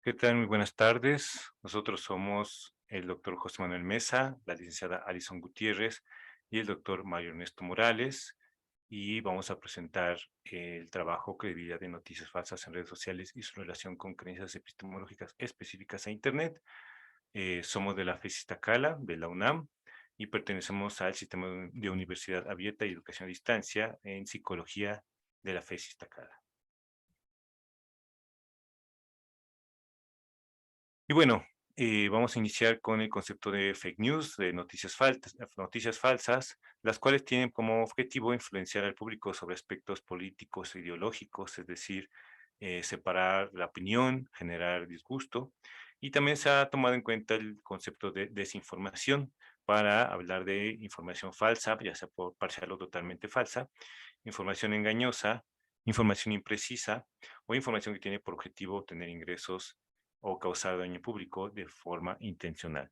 ¿Qué tal? Muy buenas tardes. Nosotros somos el doctor José Manuel Mesa, la licenciada Alison Gutiérrez y el doctor Mario Ernesto Morales. Y vamos a presentar el trabajo Credibilidad de noticias falsas en redes sociales y su relación con creencias epistemológicas específicas a Internet. Somos de la FES Iztacala, de la UNAM, y pertenecemos al sistema de universidad abierta y educación a distancia en psicología de la FES Iztacala. Y bueno, vamos a iniciar con el concepto de fake news, de noticias falsas, las cuales tienen como objetivo influenciar al público sobre aspectos políticos e ideológicos, es decir, separar la opinión, generar disgusto. Y también se ha tomado en cuenta el concepto de desinformación para hablar de información falsa, ya sea por parcial o totalmente falsa, información engañosa, información imprecisa o información que tiene por objetivo obtener ingresos o causar daño público de forma intencional.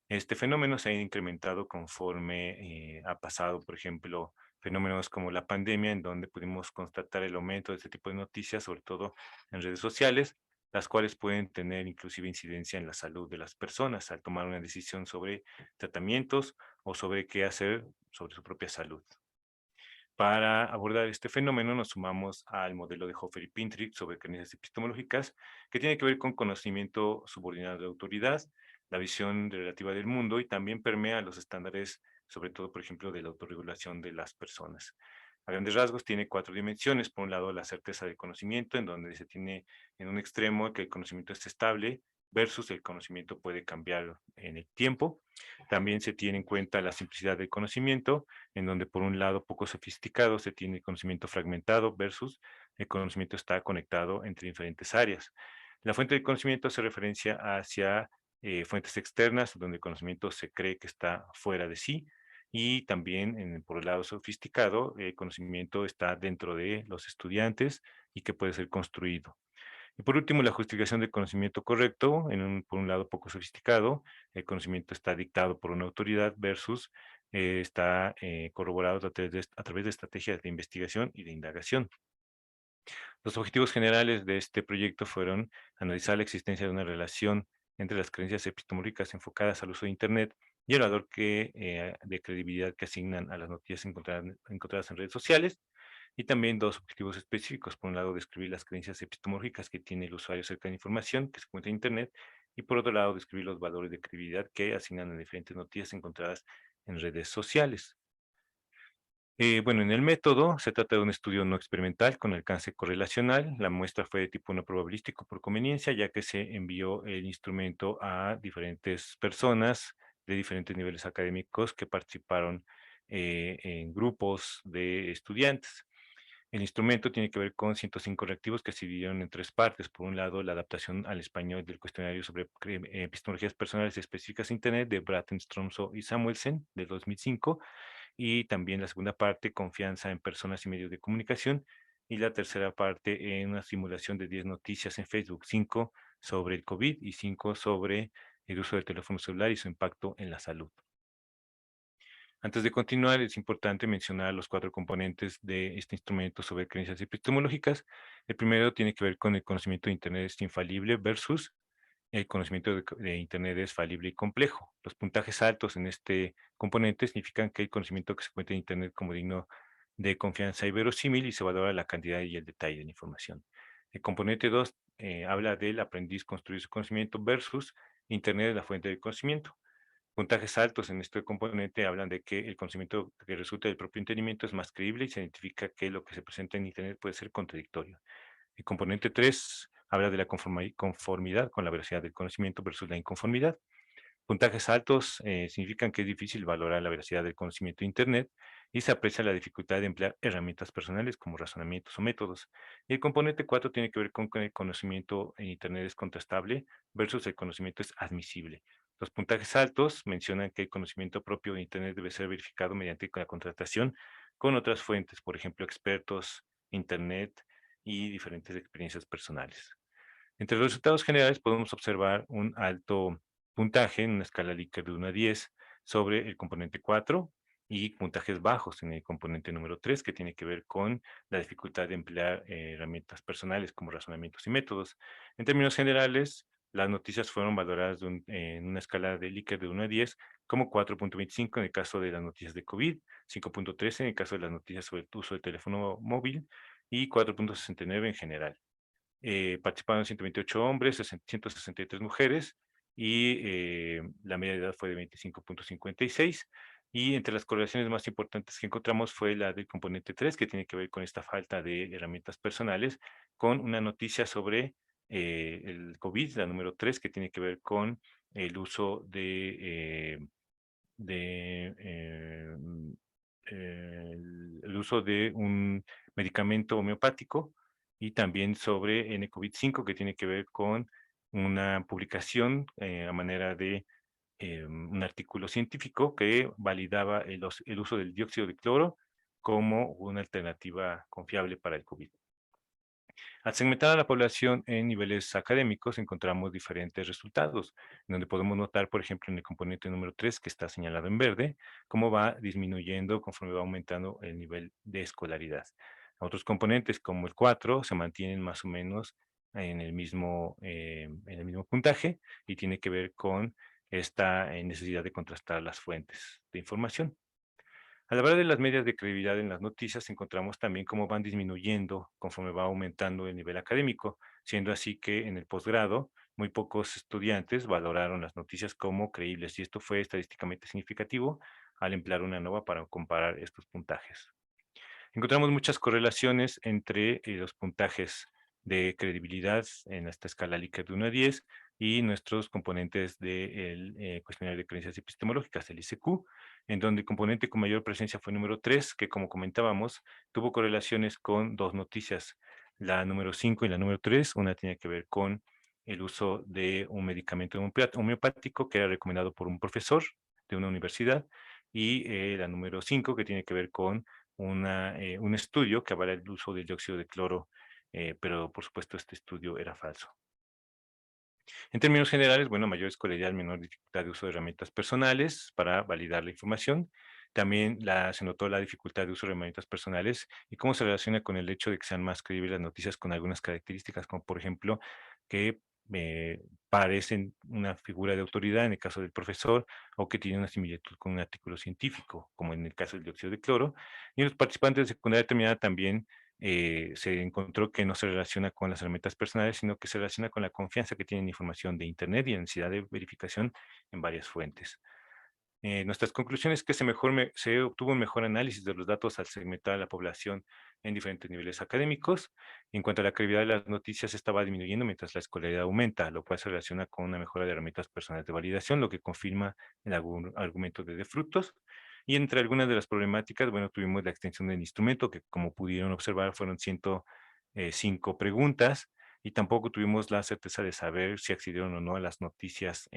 Este fenómeno se ha incrementado conforme ha pasado, por ejemplo, fenómenos como la pandemia, en donde pudimos constatar el aumento de este tipo de noticias, sobre todo en redes sociales, las cuales pueden tener inclusive incidencia en la salud de las personas al tomar una decisión sobre tratamientos o sobre qué hacer sobre su propia salud. Para abordar este fenómeno nos sumamos al modelo de Hofer y Pintrick sobre creencias epistemológicas, que tiene que ver con conocimiento subordinado de autoridad, la visión relativa del mundo y también permea los estándares, sobre todo, por ejemplo, de la autorregulación de las personas. A grandes rasgos tiene cuatro dimensiones. Por un lado, la certeza del conocimiento, en donde se tiene en un extremo que el conocimiento es estable versus el conocimiento puede cambiar en el tiempo. También se tiene en cuenta la simplicidad del conocimiento, en donde por un lado poco sofisticado se tiene conocimiento fragmentado versus el conocimiento está conectado entre diferentes áreas. La fuente de conocimiento hace referencia hacia fuentes externas, donde el conocimiento se cree que está fuera de sí, y también por el lado sofisticado, el conocimiento está dentro de los estudiantes y que puede ser construido. Y por último, la justificación del conocimiento correcto, por un lado poco sofisticado, el conocimiento está dictado por una autoridad versus está corroborado a través de estrategias de investigación y de indagación. Los objetivos generales de este proyecto fueron analizar la existencia de una relación entre las creencias epistemológicas enfocadas al uso de Internet y el valor de credibilidad que asignan a las noticias encontradas en redes sociales, y también dos objetivos específicos. Por un lado, describir las creencias epistemológicas que tiene el usuario acerca de la información que se encuentra en Internet, y por otro lado, describir los valores de credibilidad que asignan a diferentes noticias encontradas en redes sociales. Bueno, en el método se trata de un estudio no experimental con alcance correlacional. La muestra fue de tipo no probabilístico por conveniencia, ya que se envió el instrumento a diferentes personas de diferentes niveles académicos que participaron en grupos de estudiantes. El instrumento tiene que ver con 105 reactivos que se dividieron en tres partes. Por un lado, la adaptación al español del cuestionario sobre epistemologías personales específicas de Internet de Bratton, Stromso y Samuelsen de 2005, y también la segunda parte, confianza en personas y medios de comunicación, y la tercera parte, en una simulación de 10 noticias en Facebook, 5 sobre el COVID y 5 sobre el uso del teléfono celular y su impacto en la salud. Antes de continuar, es importante mencionar los cuatro componentes de este instrumento sobre creencias epistemológicas. El primero tiene que ver con el conocimiento de Internet es infalible versus el conocimiento de Internet es falible y complejo. Los puntajes altos en este componente significan que el conocimiento que se encuentra en Internet como digno de confianza y verosímil, y se valora la cantidad y el detalle de la información. El componente 2 habla del aprendiz construir su conocimiento versus Internet es la fuente del conocimiento. Puntajes altos en este componente hablan de que el conocimiento que resulta del propio entendimiento es más creíble y se identifica que lo que se presenta en Internet puede ser contradictorio. El componente 3 habla de la conformidad con la veracidad del conocimiento versus la inconformidad. Puntajes altos significan que es difícil valorar la veracidad del conocimiento de Internet y se aprecia la dificultad de emplear herramientas personales como razonamientos o métodos. Y el componente 4 tiene que ver con que el conocimiento en Internet es contrastable versus el conocimiento es admisible. Los puntajes altos mencionan que el conocimiento propio de Internet debe ser verificado mediante la contratación con otras fuentes, por ejemplo, expertos, Internet y diferentes experiencias personales. Entre los resultados generales podemos observar un alto puntaje en una escala Likert de 1 a 10 sobre el componente 4, y puntajes bajos en el componente número 3, que tiene que ver con la dificultad de emplear herramientas personales como razonamientos y métodos. En términos generales, las noticias fueron valoradas en una escala de Likert de 1 a 10 como 4.25 en el caso de las noticias de COVID, 5.13 en el caso de las noticias sobre el uso del teléfono móvil y 4.69 en general. Participaron 128 hombres, 163 mujeres y la media de edad fue de 25.56. Y entre las correlaciones más importantes que encontramos fue la del componente 3, que tiene que ver con esta falta de herramientas personales, con una noticia sobre el COVID, la número 3, que tiene que ver con el uso de el uso de un medicamento homeopático y también sobre NCOVID-5, que tiene que ver con una publicación a manera de un artículo científico que validaba el uso del dióxido de cloro como una alternativa confiable para el COVID. Al segmentar a la población en niveles académicos, encontramos diferentes resultados, en donde podemos notar, por ejemplo, en el componente número 3, que está señalado en verde, cómo va disminuyendo conforme va aumentando el nivel de escolaridad. Otros componentes, como el 4, se mantienen más o menos en el mismo puntaje y tiene que ver con esta necesidad de contrastar las fuentes de información. Al hablar de las medias de credibilidad en las noticias, encontramos también cómo van disminuyendo conforme va aumentando el nivel académico, siendo así que en el posgrado muy pocos estudiantes valoraron las noticias como creíbles y esto fue estadísticamente significativo al emplear una nova para comparar estos puntajes. Encontramos muchas correlaciones entre los puntajes de credibilidad en esta escala Likert de 1 a 10 y nuestros componentes del cuestionario de creencias epistemológicas, el ICQ, en donde el componente con mayor presencia fue número 3, que como comentábamos, tuvo correlaciones con dos noticias, la número 5 y la número 3. Una tenía que ver con el uso de un medicamento homeopático que era recomendado por un profesor de una universidad, y la número 5, que tiene que ver con un estudio que avala el uso del dióxido de cloro, pero por supuesto este estudio era falso. En términos generales, bueno, mayor escolaridad, menor dificultad de uso de herramientas personales para validar la información. También se notó la dificultad de uso de herramientas personales y cómo se relaciona con el hecho de que sean más creíbles las noticias con algunas características, como por ejemplo que parecen una figura de autoridad en el caso del profesor o que tiene una similitud con un artículo científico, como en el caso del dióxido de cloro. Y en los participantes de secundaria determinada también se encontró que no se relaciona con las herramientas personales, sino que se relaciona con la confianza que tienen información de Internet y la necesidad de verificación en varias fuentes. Nuestras conclusiones es que se obtuvo un mejor análisis de los datos al segmentar a la población en diferentes niveles académicos. En cuanto a la credibilidad de las noticias, esta va disminuyendo mientras la escolaridad aumenta, lo cual se relaciona con una mejora de herramientas personales de validación, lo que confirma el argumento de De Frutos. Y entre algunas de las problemáticas, bueno, tuvimos la extensión del instrumento, que como pudieron observar fueron 105 preguntas, y tampoco tuvimos la certeza de saber si accedieron o no a las noticias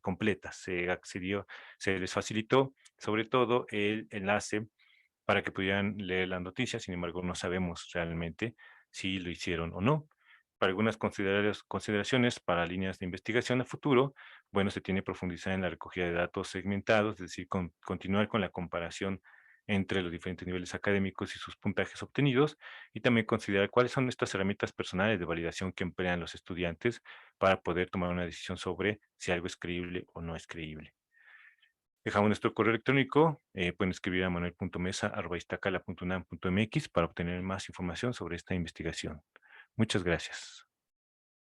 completas. Se les facilitó sobre todo el enlace para que pudieran leer las noticias, sin embargo, no sabemos realmente si lo hicieron o no. Para algunas consideraciones para líneas de investigación a futuro, bueno, se tiene que profundizar en la recogida de datos segmentados, es decir, continuar con la comparación entre los diferentes niveles académicos y sus puntajes obtenidos, y también considerar cuáles son estas herramientas personales de validación que emplean los estudiantes para poder tomar una decisión sobre si algo es creíble o no es creíble. Dejamos nuestro correo electrónico, pueden escribir a manuel.mesa@iztacala.unam.mx para obtener más información sobre esta investigación. Muchas gracias.